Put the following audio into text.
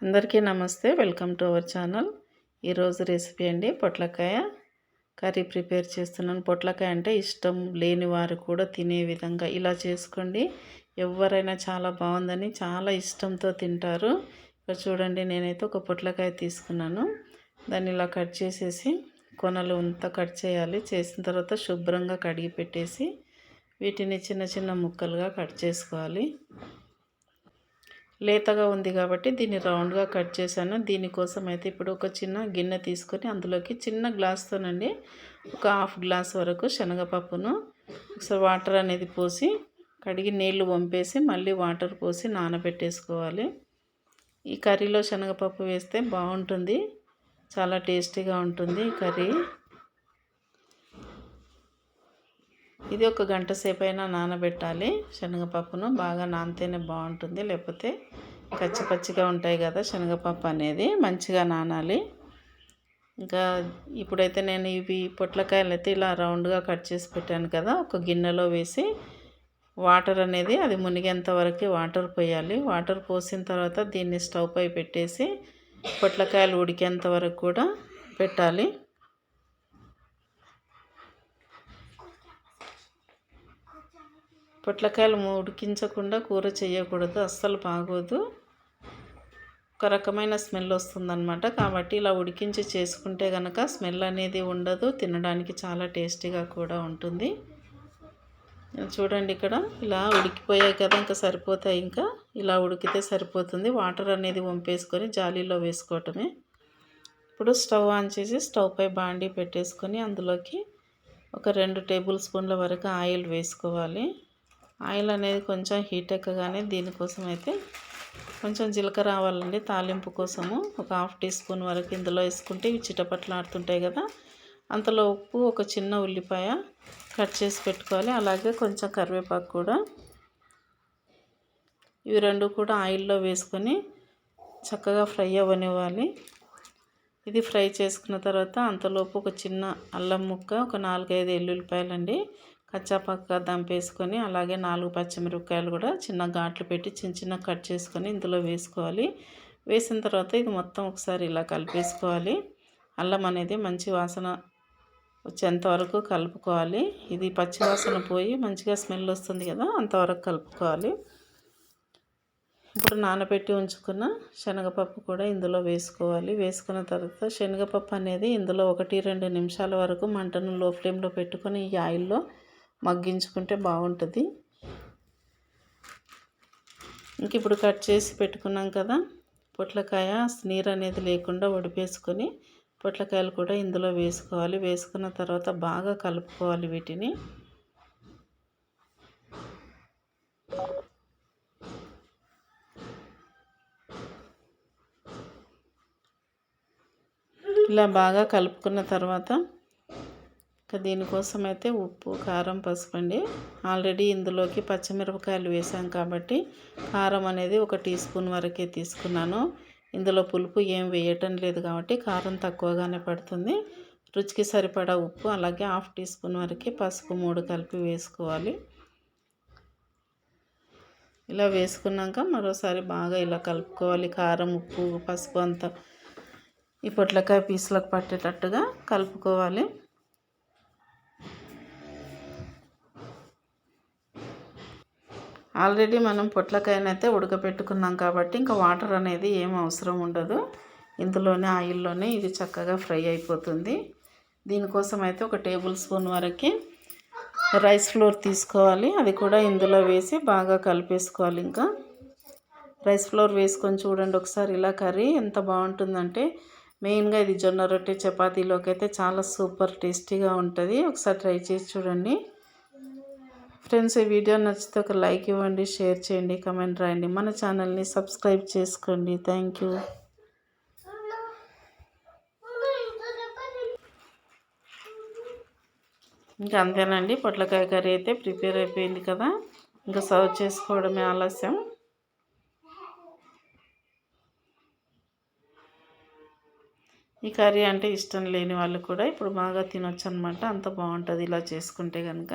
అందరికీ నమస్తే, welcome to our channel. ఈరోజు రెసిపీ అండి పొట్లకాయ కర్రీ ప్రిపేర్ చేస్తున్నాను. పొట్లకాయ అంటే ఇష్టం లేని వారు కూడా తినే విధంగా ఇలా చేసుకోండి. ఎవరైనా చాలా బాగుందని చాలా ఇష్టంతో తింటారు. ఇక్కడ చూడండి, నేనైతే ఒక పొట్లకాయ తీసుకున్నాను. దాన్ని ఇలా కట్ చేసేసి కొనలు అంతా కట్ చేయాలి. చేసిన తర్వాత శుభ్రంగా కడిగి పెట్టేసి వీటిని చిన్న చిన్న ముక్కలుగా కట్ చేసుకోవాలి. లేతగా ఉంది కాబట్టి దీన్ని రౌండ్గా కట్ చేశాను. దీనికోసం అయితే ఇప్పుడు ఒక చిన్న గిన్నె తీసుకొని అందులోకి చిన్న గ్లాస్తోనండి ఒక హాఫ్ గ్లాస్ వరకు శనగపప్పును ఒకసారి వాటర్ అనేది పోసి కడిగి నీళ్లు వంపేసి మళ్ళీ వాటర్ పోసి నానబెట్టేసుకోవాలి. ఈ కర్రీలో శనగపప్పు వేస్తే బాగుంటుంది, చాలా టేస్టీగా ఉంటుంది ఈ కర్రీ. ఇది ఒక గంట సేపు అయినా నానబెట్టాలి. శనగపప్పును బాగా నానితేనే బాగుంటుంది, లేకపోతే పచ్చిగా ఉంటాయి కదా శనగపప్పు అనేది, మంచిగా నానాలి. ఇంకా ఇప్పుడైతే నేను ఇవి పొట్లకాయలు అయితే ఇలా రౌండ్గా కట్ చేసి పెట్టాను కదా, ఒక గిన్నెలో వేసి వాటర్ అనేది అది మునిగేంత వరకు వాటర్ పోయాలి. వాటర్ పోసిన తర్వాత దీన్ని స్టవ్ పై పెట్టేసి పొట్లకాయలు ఉడికేంత వరకు కూడా పెట్టాలి. పొట్లకాయలు ఉడికించకుండా కూర చేయకూడదు, అస్సలు బాగోదు, ఒక రకమైన స్మెల్ వస్తుందన్నమాట. కాబట్టి ఇలా ఉడికించి చేసుకుంటే కనుక స్మెల్ అనేది ఉండదు, తినడానికి చాలా టేస్టీగా కూడా ఉంటుంది. చూడండి, ఇక్కడ ఇలా ఉడికిపోయాయి కదా, ఇంకా సరిపోతాయి. ఇంకా ఇలా ఉడికితే సరిపోతుంది. వాటర్ అనేది వంపేసుకొని జాలీలో వేసుకోవటమే. ఇప్పుడు స్టవ్ ఆన్ చేసి స్టవ్ పై బాండీ పెట్టేసుకొని అందులోకి ఒక 2 టేబుల్ స్పూన్ల వరకు ఆయిల్ వేసుకోవాలి. ఆయిల్ అనేది కొంచెం హీట్ ఎక్కగానే దీనికోసం అయితే కొంచెం జీలకర్ర ఆవాలండి తాలింపు కోసము ఒక హాఫ్ టీ స్పూన్ వరకు ఇందులో వేసుకుంటే ఇవి చిటపట్లాడుతుంటాయి కదా. అంతలో ఉప్పు, ఒక చిన్న ఉల్లిపాయ కట్ చేసి పెట్టుకోవాలి. అలాగే కొంచెం కరివేపాకు కూడా, ఇవి రెండు కూడా ఆయిల్లో వేసుకొని చక్కగా ఫ్రై అవ్వనివ్వాలి. ఇది ఫ్రై చేసుకున్న తర్వాత అంతలోపు ఒక చిన్న అల్లం ముక్క, ఒక 4-5 ఎల్లుల్లిపాయలండి కచ్చాపక్క దంపేసుకొని, అలాగే 4 పచ్చిమిరపకాయలు కూడా చిన్న ఘాట్లు పెట్టి చిన్న కట్ చేసుకొని ఇందులో వేసుకోవాలి. వేసిన తర్వాత ఇది మొత్తం ఒకసారి ఇలా కలిపేసుకోవాలి. అల్లం అనేది మంచి వాసన వచ్చేంత వరకు కలుపుకోవాలి. ఇది పచ్చి వాసన పోయి మంచిగా స్మెల్ వస్తుంది కదా, అంతవరకు కలుపుకోవాలి. ఇప్పుడు నానబెట్టి ఉంచుకున్న శనగపప్పు కూడా ఇందులో వేసుకోవాలి. వేసుకున్న తర్వాత శనగపప్పు అనేది ఇందులో 1-2 నిమిషాల వరకు మంటను లో ఫ్లేమ్లో పెట్టుకొని ఈ ఆయిల్లో మగ్గించుకుంటే బాగుంటుంది. ఇంక ఇప్పుడు కట్ చేసి పెట్టుకున్నాం కదా పొట్లకాయ, నీరు అనేది లేకుండా వడిపేసుకొని పొట్లకాయలు కూడా ఇందులో వేసుకోవాలి. వేసుకున్న తర్వాత బాగా కలుపుకోవాలి. వీటిని ఇలా బాగా కలుపుకున్న తర్వాత దీనికోసం అయితే ఉప్పు, కారం, పసుపు అండి. ఆల్రెడీ ఇందులోకి పచ్చిమిరపకాయలు వేసాం కాబట్టి కారం అనేది 1 టీ స్పూన్ వరకే తీసుకున్నాను. ఇందులో పులుపు ఏం వేయటం లేదు కాబట్టి కారం తక్కువగానే పడుతుంది. రుచికి సరిపడా ఉప్పు, అలాగే హాఫ్ టీ స్పూన్ వరకే పసుపు 3 కలిపి వేసుకోవాలి. ఇలా వేసుకున్నాక మరోసారి బాగా ఇలా కలుపుకోవాలి. కారం, ఉప్పు, పసుపు అంతా ఈ పొట్లకాయ పీసులకు పట్టేటట్టుగా కలుపుకోవాలి. ఆల్రెడీ మనం పొట్లకాయనైతే ఉడకపెట్టుకున్నాం కాబట్టి ఇంకా వాటర్ అనేది ఏం అవసరం ఉండదు. ఇందులోనే ఆయిల్లోనే ఇది చక్కగా ఫ్రై అయిపోతుంది. దీనికోసం అయితే 1 టేబుల్ స్పూన్ వరకు రైస్ ఫ్లోర్ తీసుకోవాలి. అది కూడా ఇందులో వేసి బాగా కలిపేసుకోవాలి. ఇంకా రైస్ ఫ్లోర్ వేసుకొని చూడండి ఒకసారి, ఇలా కర్రీ ఎంత బాగుంటుందంటే మెయిన్గా ఇది జొన్న రొట్టె, చపాతీలోకి అయితే చాలా సూపర్ టేస్టీగా ఉంటుంది. ఒకసారి ట్రై చేసి చూడండి ఫ్రెండ్స్. ఈ వీడియో నచ్చితే ఒక లైక్ ఇవ్వండి, షేర్ చేయండి, కమెంట్ రాయండి, మన ఛానల్ని సబ్స్క్రైబ్ చేసుకోండి. Thank you. ఇంకా అంతేనండి, పొట్లకాయ కర్రీ అయితే ప్రిపేర్ అయిపోయింది కదా, ఇంకా సర్వ్ చేసుకోవడమే ఆలస్యం. ఈ కర్రీ అంటే ఇష్టం లేని వాళ్ళు కూడా ఇప్పుడు బాగా తినొచ్చు అనమాట, అంత బాగుంటుంది ఇలా చేసుకుంటే కనుక.